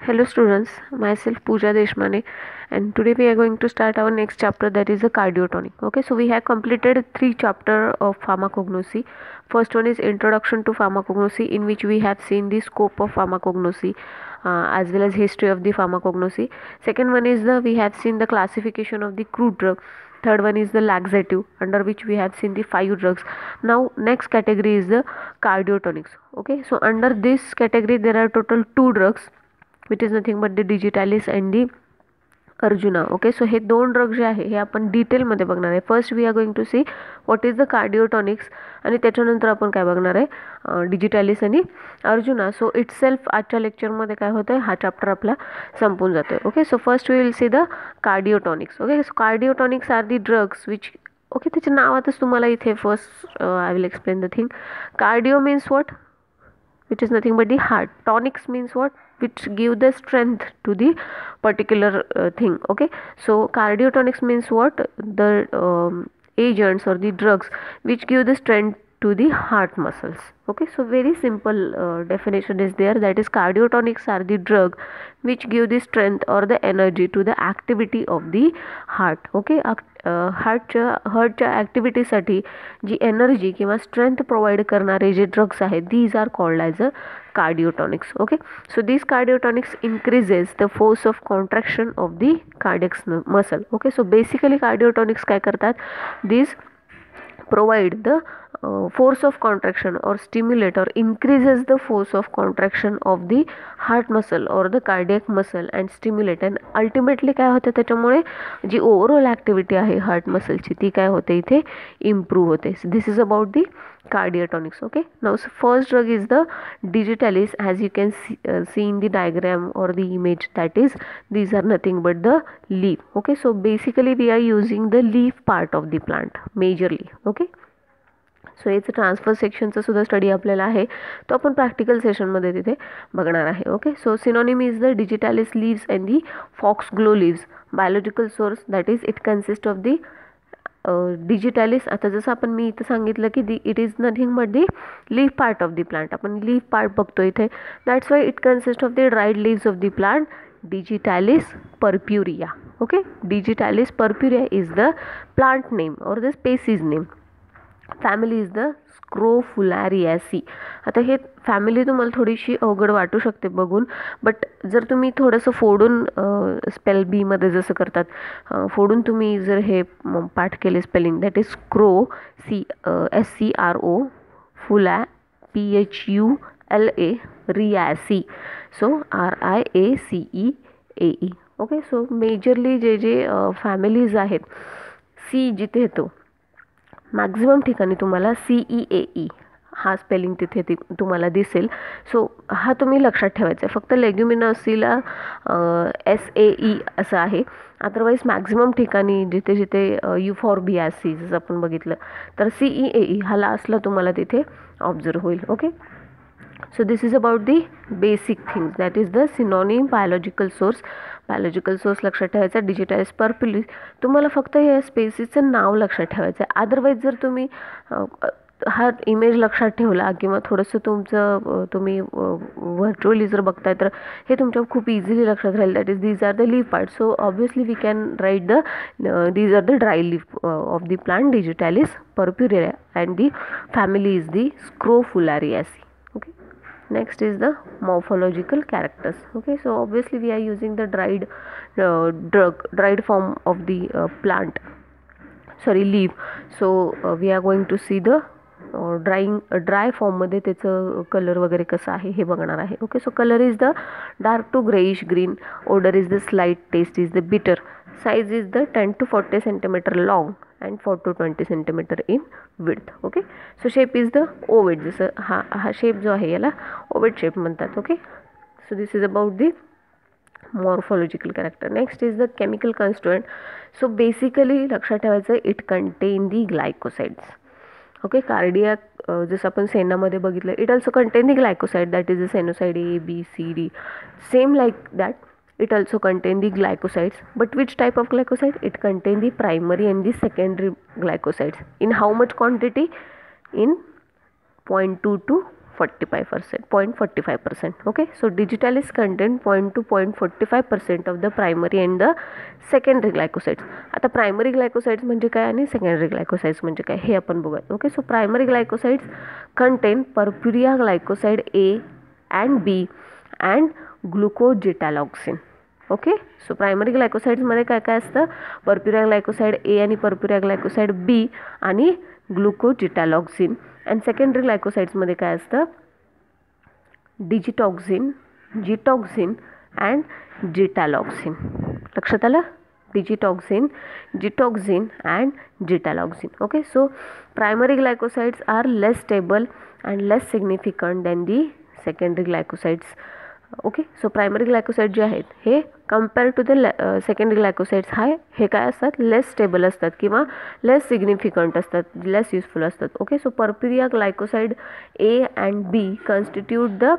Hello students, myself Pooja Deshmane, and today we are going to start our next chapter, that is the cardiotonic. Okay, so we have completed 3 chapters of pharmacognosy. First one is introduction to pharmacognosy, in which we have seen the scope of pharmacognosy as well as history of the pharmacognosy. Second one is we have seen the classification of the crude drug. Third one is the laxative, under which we have seen the 5 drugs. Now next category is the cardiotonics. Okay, so under this category there are total 2 drugs, which is nothing but the digitalis and the Arjuna. Okay, so हे 2 drug जे आहे हे आपण डिटेलमध्ये बघणार आहे. First we are going to see what is the cardiotonics, आणि त्याच्यानंतर आपण काय बघणार आहे, डिजिटॅलिस आणि अर्जुना. सो इट सेल्फ आजच्या लेक्चरमध्ये काय होतं आहे, हा चॅप्टर आपला संपून जातो आहे. Okay, so first we will see the cardiotonics. Okay, so cardiotonics are the drugs which, okay, त्याच्या नावातच तुम्हाला इथे first I will explain the thing. Cardio means what, which is nothing but the heart. Tonics means what, which give the strength to the particular thing. Okay, so cardiotonics means what, the agents or the drugs which give the strength to the heart muscles. Okay, so very simple definition is there, that is cardiotonics are the drug which give the strength or the energy to the activity of the heart. Okay, हार्टच्या ॲक्टिव्हिटीसाठी जी energy किंवा strength provide करणारे जे drugs आहेत, these are called as a cardiotonics. Okay, so these cardiotonics increases the force of contraction of the cardiac muscle. Okay, so basically cardiotonics काय करतात, these provide the force of contraction or stimulate or increases the force of contraction of the heart muscle or the cardiac muscle and stimulate, and ultimately काय होते, त्याच्यामुळे जी overall activity आहे heart मसलची ती काय होते, इथे इम्प्रूव्ह होते. This is about the cardiotonics. Okay, now so first drug is the digitalis, as you can see in the diagram or the image, that is these are nothing but the leaf. Okay, so basically we are using the leaf part of the plant majorly. Okay, so याचं transfer सेक्शनचं सुद्धा study आपल्याला आहे, तो आपण practical सेशनमध्ये तिथे बघणार आहे. Okay, so synonym is the digitalis leaves and the foxglove leaves. Biological source, that is it consist of the digitalis. आता जसं आपण मी इथं सांगितलं की it is nothing but the leaf part of the plant, आपण leaf part बघतो इथे. That's why it consist of the dried leaves of the plant, digitalis purpurea. Okay, digitalis purpurea is the plant name or the species name. Family is the scrophulariaceae. आता हे family तुम्हाला थोडीशी अवघड वाटू शकते बघून, बट जर तुम्ही थोडंसं फोडून स्पेल बीमध्ये जसं करतात, फोडून तुम्ही जर हे पाठ केले spelling, that is स्क्रो SCRO फुलॅ PHULA Reasi, so RIACEAE. Okay, so majorly जे फॅमिलीज आहेत, सी जिथे येतो मॅक्झिमम ठिकाणी तुम्हाला CEAE हा स्पेलिंग तिथे तुम्हाला दिसेल. सो हा तुम्ही लक्षात ठेवायचा आहे. फक्त लेग्युमिनसीला SAE असं आहे, अदरवाईज मॅक्झिमम ठिकाणी जिथे जिथे युफॉर्बियासी जसं आपण बघितलं तर CEAE हा लास्टला तुम्हाला तिथे ऑब्झर्व होईल. Okay, so this is about the basic things, that is the synonym. Biological source, biological source लक्षात ठेवायचा. डिजिटॅलिस पर्प्युलिस, तुम्हाला फक्त या स्पेसीचं नाव लक्षात ठेवायचं आहे. अदरवाईज जर तुम्ही हा इमेज लक्षात ठेवला किंवा थोडंसं तुम्ही व्हर्च्युअली जर बघताय तर हे तुमच्या खूप इझिली लक्षात राहील. That is these are the leaf part. So obviously we can write these are the dry leaf of the plant, digitalis purpurea, and the family is the scrophulariaceae. Okay, next is the morphological characters. Okay, so obviously we are using the dried form of the leaf. So we are going to see the dry फॉर्ममध्ये त्याचं colour वगैरे कसं आहे हे बघणार आहे. Okay, so colour is the dark to greyish green, odour is the slight, taste is the bitter, size is the 10 to 40 centimeter long and 4 to 20 centimeter in width. Okay, so shape is the ovate, जसं हा shape जो आहे याला ovate shape म्हणतात. Okay, so this is about the morphological character. Next is the chemical constituent. So basically लक्षात ठेवायचं, it contain the glycosides. Okay, cardiac जसं आपण सेनामध्ये बघितलं, it also contain the glycoside, that is the sennoside ABCD. Same like that it also contain the glycosides, but which type of glycoside? It contain the primary and the secondary glycosides. In how much quantity? In 0.2 to 0.45%. Okay, so digitalis contain 0 to 0.45% of the primary and the secondary glycosides. आता primary ग्लायकोसाइड्स म्हणजे काय आणि secondary ग्लायकोसाइड्स म्हणजे काय हे आपण बघूया. Okay, so primary glycosides contain purpurea glycoside A and B and glucogitaloxin. Okay, so primary ग्लायकोसाइड्समध्ये काय काय असतं, पर्प्युरिया ग्लायकोसाइड A आणि पर्प्युरिया ग्लायकोसाइड B आणि ग्लुकोजिटॅलॉक्सिन. अँड सेकंडरी ग्लायकोसाइड्समध्ये काय असतं, डिजिटॉक्झिन, जिटॉक्झिन अँड जिटॅलॉक्सिन. लक्षात आलं, digitoxin, jitoxin and jitaloxin. Okay, so primary glycosides are less stable and less significant than the secondary glycosides. Okay, so primary glycoside जे आहेत हे compare to the secondary glycosides हे काय असतात, लेस स्टेबल असतात किंवा लेस सिग्निफिकंट असतात, लेस युजफुल असतात. Okay, so purpurea glycoside A and B constitute the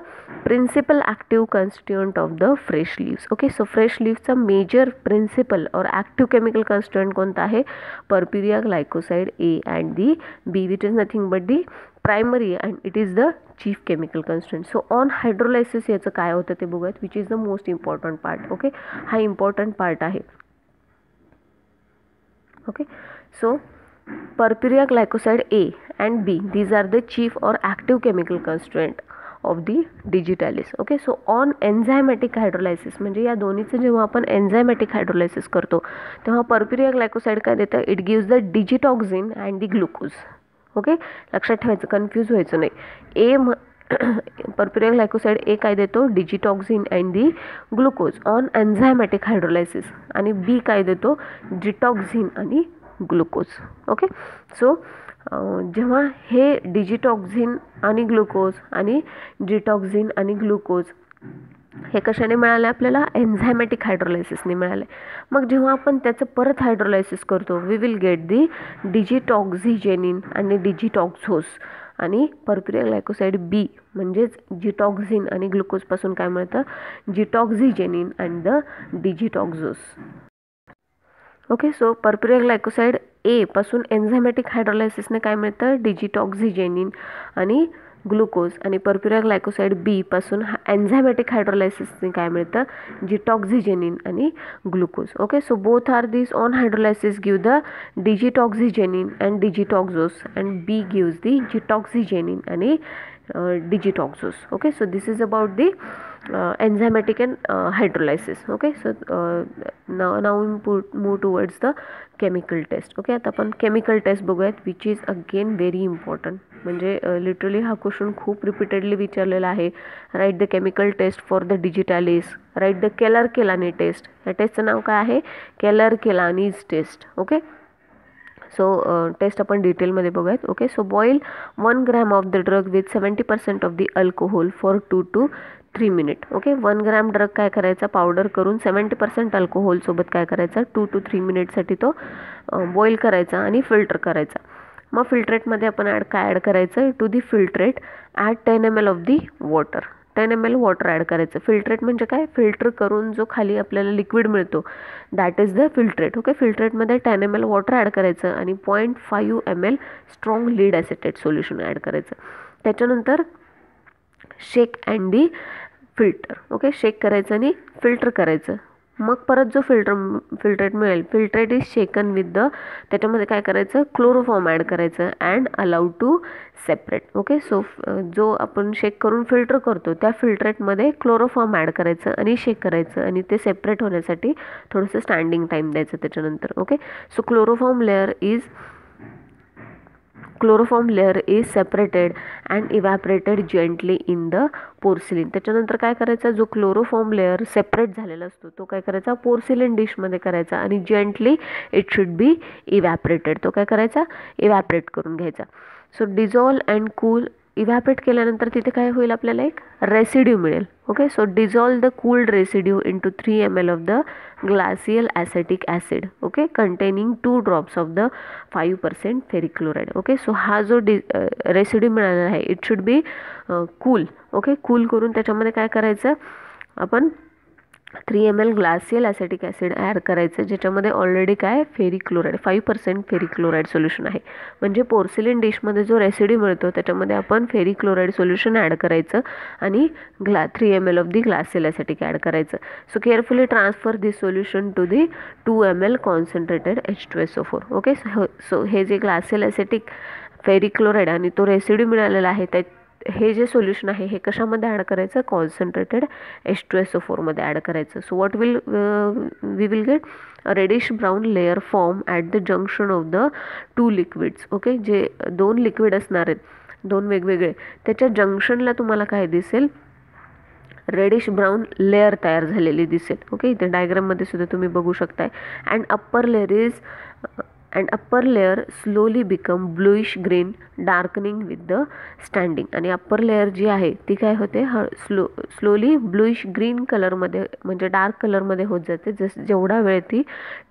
principal active constituent of the fresh leaves. Okay, so fresh लीव्सचा major principal or active chemical constituent कोणता आहे, purpurea glycoside A and the B, which is nothing but the primary and it is the chief chemical constituent. So on hydrolysis याचं काय होतं ते बघूयात, which is the most important part. Okay, हा important part आहे. Okay, so purpurea glycoside A and B, these are the chief or active chemical constituent of the digitalis. Okay, so on enzymatic hydrolysis म्हणजे या दोन्हीचं जेव्हा आपण enzymatic hydrolysis करतो तेव्हा पर्प्युरिया glycoside काय देतं, it gives the digitoxin and the glucose. Okay, लक्षात ठेवायचं, कन्फ्यूज व्हायचं नाही. पर्प्युरिया ग्लायकोसाइड A काय देतो, डिजिटॉक्झिन and the glucose on enzymatic hydrolysis, आणि B काय देतो, डिटॉक्झिन आणि ग्लुकोज. ओके, सो जेव्हा हे डिजिटॉक्झिन आणि ग्लुकोज आणि डिटॉक्झिन आणि ग्लुकोज हे कशाने मिळाले आपल्याला, एन्झायमॅटिक हायड्रोलायसिसने मिळाले. मग जेव्हा आपण त्याचं परत हायड्रोलायसिस करतो, वी विल गेट दी डिजिटॉक्झिजेनिन आणि डिजिटॉक्झोस. आणि पर्प्युरिया ग्लायकोसाइड B म्हणजेच जिटॉक्झिन आणि ग्लुकोजपासून काय मिळतं, gitoxigenin and the digitoxose. Okay, so purpurea glycoside A पासून एन्झायमॅटिक हायड्रोलायसिसने काय मिळतं, डिजिटॉक्झिजेनिन आणि ग्लुकोज, आणि पर्प्युरिया ग्लायकोसाइड B पासून एन्झायमॅटिक हायड्रोलायसिसने काय मिळतं, जिटॉक्झिजेनिन आणि glucose. Okay, so both are this on hydrolysis give the digitoxigenin and digitoxose and B gives the gitoxigenin आणि digitoxos. Okay, so this is about the enzymatic and hydrolysis. Okay, so now we move towards the chemical test. Okay, आता आपण chemical test बघूयात, which is again very important. म्हणजे literally हा question खूप repeatedly विचारलेला आहे. Write the chemical test for the digitalis, write the Keller Kiliani test. या टेस्टचं नाव काय आहे, Keller Kiliani's test. Okay, so test आपण डिटेलमध्ये बघूयात. Okay, so boil 1 gram of the drug with 70% of the alcohol for 2 to 3 minute. Okay, 1 gram drug काय करायचा, पावडर करून 70% अल्कोहोलसोबत काय करायचा, 2 to 3 मिनिटसाठी तो बॉईल करायचा आणि फिल्टर करायचा. मग फिल्ट्रेटमध्ये आपण काय ॲड करायचं, to the filtrate add 10 ml of the water. 10 ml water add करायचं. फिल्ट्रेट म्हणजे काय, फिल्टर करून जो खाली आपल्याला लिक्विड मिळतो that is the filtrate. Okay, फिल्ट्रेटमध्ये 10 ml वॉटर ॲड करायचं आणि 0.5 ml strong lead acetate solution add करायचं. त्याच्यानंतर shake and the filter. Okay, shake करायचं आणि फिल्टर करायचं. मग परत जो फिल्ट्रेट मिळेल, filtrate is shaken with the, त्याच्यामध्ये काय करायचं, क्लोरोफॉर्म ॲड करायचं and allowed to separate. Okay, so जो आपण शेक करून फिल्टर करतो त्या फिल्ट्रेटमध्ये क्लोरोफॉर्म ॲड करायचं आणि शेक करायचं आणि ते सेपरेट होण्यासाठी थोडंसं स्टँडिंग टाईम द्यायचं त्याच्यानंतर. Okay, so chloroform layer is separated and evaporated gently in the porcelain. त्याच्यानंतर काय करायचा, जो क्लोरोफॉर्म लेअर सेपरेट झालेला असतो तो काय करायचा, पोर्सिलिन डिशमध्ये करायचा आणि gently it should be evaporated. तो काय करायचा, इव्हॅपरेट करून घ्यायचा. So dissolve and cool. Evaporate केल्यानंतर तिथे काय होईल, आपल्याला एक रेसिड्यू मिळेल. Okay, so dissolve the cooled residue into 3 ml of the glacial acetic acid. Okay, containing 2 drops of the 5% ferric chloride. Okay, सो हा जो रेसिड्यू मिळालेला आहे it should be cool. Okay, cool करून त्याच्यामध्ये काय करायचं, आपण 3 ml glacial acetic acid add करायचं, ज्याच्यामध्ये ऑलरेडी काय ferric chloride 5% ferric chloride solution आहे. म्हणजे पोर्सिलेन डिशमध्ये जो रेसिड्यू मिळतो त्याच्यामध्ये आपण फेरिक क्लोराईड सोल्युशन ॲड करायचं आणि 3 ml of the glacial acetic add करायचं. So carefully transfer this solution to the 2 ml concentrated H2SO4. Okay, so हे जे ग्लासियल ॲसिटिक फेरिक क्लोराईड आणि तो रेसिड्यू मिळालेला आहे त्या हे जे सोल्युशन आहे हे कशामध्ये ॲड करायचं, कॉन्सन्ट्रेटेड H2SO4 मध्ये ॲड करायचं. So what we will get a reddish brown layer form at the junction of the 2 liquids. Okay, जे 2 लिक्विड असणार आहेत 2 वेगवेगळे, त्याच्या जंक्शनला तुम्हाला काय दिसेल, रेडिश ब्राऊन लेअर तयार झालेली दिसेल. ओके, इथे डायग्राममध्ये सुद्धा तुम्ही बघू शकताय. And upper layer slowly become bluish green darkening with the standing. आणि अप्पर लेअर जी आहे ती काय होते, स्लोली ब्लूइश ग्रीन कलरमध्ये म्हणजे डार्क कलरमध्ये होत जाते जेवढा वेळ ती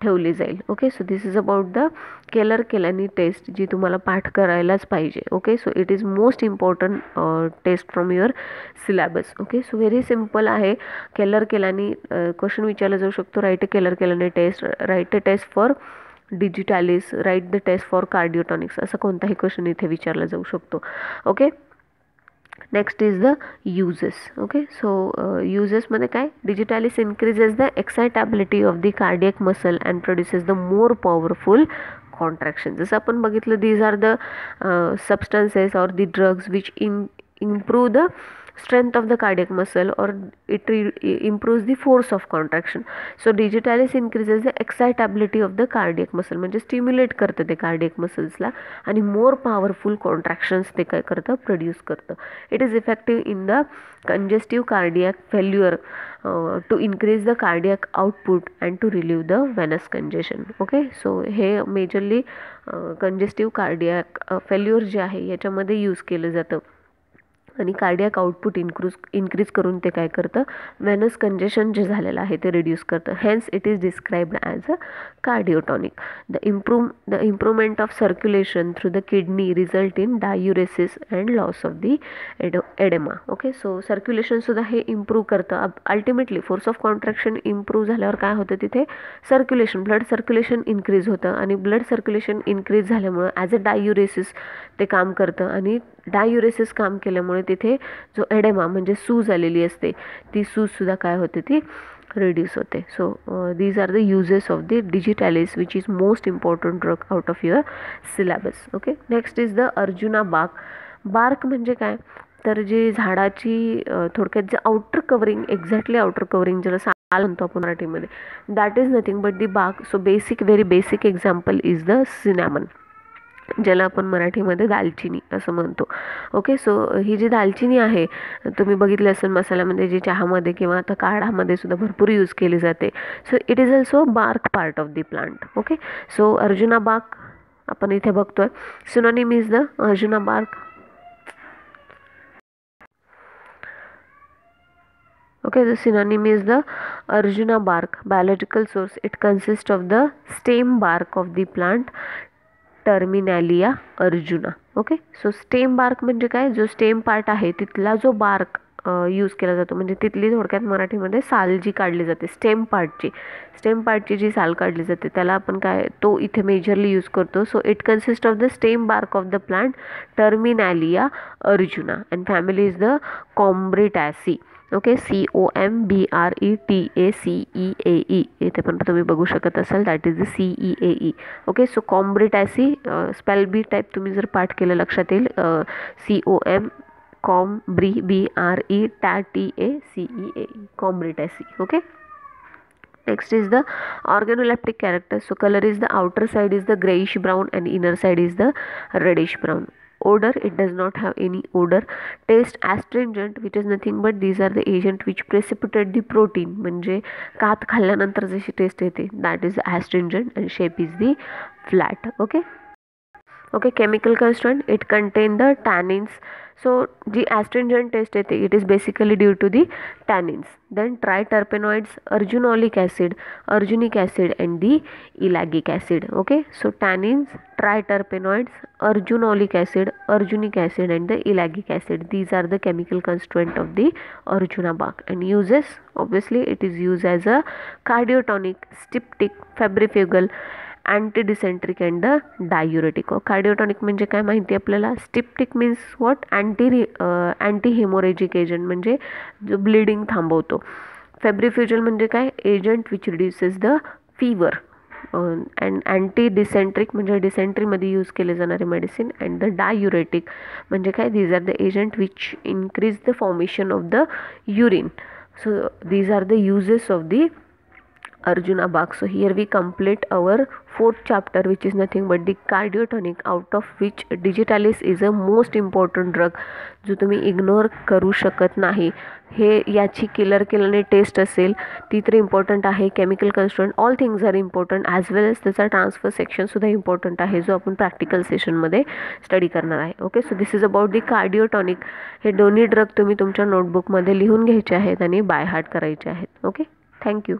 ठेवली जाईल. Okay, so this is about the Keller Kiliani test, जी तुम्हाला पाठ करायलाच पाहिजे. Okay, so it is most important test from your syllabus. Okay, so very simple आहे. केलर-केलानी क्वेश्चन विचारला जाऊ शकतो, write a Keller Kiliani test, write a test for digitalis, write the test for cardiotonics, असा कोणताही क्वेश्चन इथे विचारला जाऊ शकतो. Okay, next is the uses. Okay, so युजेसमध्ये काय, digitalis increases the एक्साइटॅबिलिटी of the cardiac muscle and produces the more powerful contraction. जसं आपण बघितलं, these are the substances or the drugs which improve the strength of the cardiac muscle or it improves the force of contraction. So digitalis increases the excitability of the cardiac muscle, म्हणजे stimulate करतं ते cardiac मसल्सला आणि मोर powerful कॉन्ट्रॅक्शन्स ते काय करतं, produce करतं. It is effective in the congestive cardiac failure to increase the cardiac output and to relieve the venous congestion. Okay, so हे majorly congestive cardiac failure जे आहे याच्यामध्ये यूज केलं जातं आणि कार्डियक आउटपुट इन्क्रीज करून ते काय करतं, व्हेनस कंजेशन जे झालेलं आहे ते रिड्यूस करतं. Hence it is described as a cardiotonic. The improvement of circulation through the kidney result in diuresis and loss of the edema. Okay, so सर्क्युलेशनसुद्धा हे इम्प्रूव्ह करतं. Ultimately force of contraction improve झाल्यावर काय होतं, तिथे circulation, blood circulation increase होतं आणि blood circulation increase झाल्यामुळं ॲज अ डायुरेसिस ते काम करतं आणि डायुरेसिस काम केल्यामुळे तिथे जो एडेमा म्हणजे सूज आलेली असते ती सूजसुद्धा काय होते, ती रिड्यूस होते. So these are the uses of the digitalis which is most important drug out of your syllabus. Okay, next is the Arjuna bark. Bark म्हणजे काय, तर जी झाडाची थोडक्यात जे outer covering, exactly outer covering ज्याला साल म्हणतो आपण मराठीमध्ये, that is nothing but the bark. So basic, very basic example is the cinnamon, ज्याला आपण मराठीमध्ये दालचिनी असं म्हणतो. ओके, सो ही जी दालचिनी आहे तुम्ही बघितली असेल मसाल्यामध्ये, जी चहामध्ये किंवा आता काढामध्ये सुद्धा भरपूर यूज केली जाते. So it is also bark part of the plant. Okay, so Arjuna bark आपण इथे बघतोय. Synonym is the Arjuna bark. Okay, the synonym is the Arjuna bark. Biological source, it consists of the stem bark of the plant Terminalia arjuna. Okay, so stem bark म्हणजे काय, जो stem part आहे तिथला जो bark use केला जातो, म्हणजे तिथली थोडक्यात मराठीमध्ये साल जी काढली जाते, स्टेम पार्टची जी साल काढली जाते त्याला आपण काय, तो इथे मेजरली यूज करतो. So it consist of the stem bark of the plant terminalia arjuna and family is the combretaceae. Okay, COMBRETACEAE इथे पण तुम्ही बघू शकत असाल, that is the CEAE. Okay, so combretaceae spell by type तुम्ही जर पाठ केलं लक्षात येईल, COMBRETACEAE, कॉम्ब्रिटॅसी. ओके, next is the organoleptic character. So color is the outer side is the grayish brown and inner side is the reddish brown. Odor, it does not have any odor. Taste astringent, which is nothing but these are the agent which precipitate the protein, म्हणजे कात खाल्ल्यानंतर जशी taste येते, that is astringent, and shape is the flat. Okay, chemical constituent, it contain the tannins so जी astringent taste येते it is basically due to the tannins. Then triterpenoids, arjunolic acid, arjunic acid and the ellagic acid. Okay, so tannins, triterpenoids, arjunolic acid, arjunic acid and the ellagic acid. These are the chemical constituent of the Arjuna bark. And uses, obviously it is used as a cardiotonic, styptic, febrifugal, antidysenteric and the diuretic. कार्डिओटॉनिक म्हणजे काय माहिती आपल्याला. Styptic means what, anti haemorrhagic agent म्हणजे जो bleeding थांबवतो. फेब्रिफ्युजल म्हणजे काय, agent which reduces the fever. And anti dysenteric म्हणजे डिसेंट्रीमध्ये यूज केले जाणारे मेडिसिन. अँड द डायुरेटिक म्हणजे काय, these are the agent which increase the formation of the urine. So these are the uses of the Arjuna bark. So here we complete our fourth chapter, which is nothing but the cardiotonic, out of which digitalis is a most important drug जो तुम्ही ignore करू शकत नाही. हे याची किलरने taste असेल ती तर इम्पॉर्टंट आहे. Chemical constituent all things are important, as well as त्याचा ट्रान्सफर सेक्शनसुद्धा इम्पॉर्टंट आहे जो आपण प्रॅक्टिकल सेशनमध्ये स्टडी करणार आहे. Okay, so this is about the cardiotonic. हे दोन्ही ड्रग तुम्ही तुमच्या नोटबुकमध्ये लिहून घ्यायचे आहेत आणि बाय हार्ट करायचे आहेत. Okay, thank you.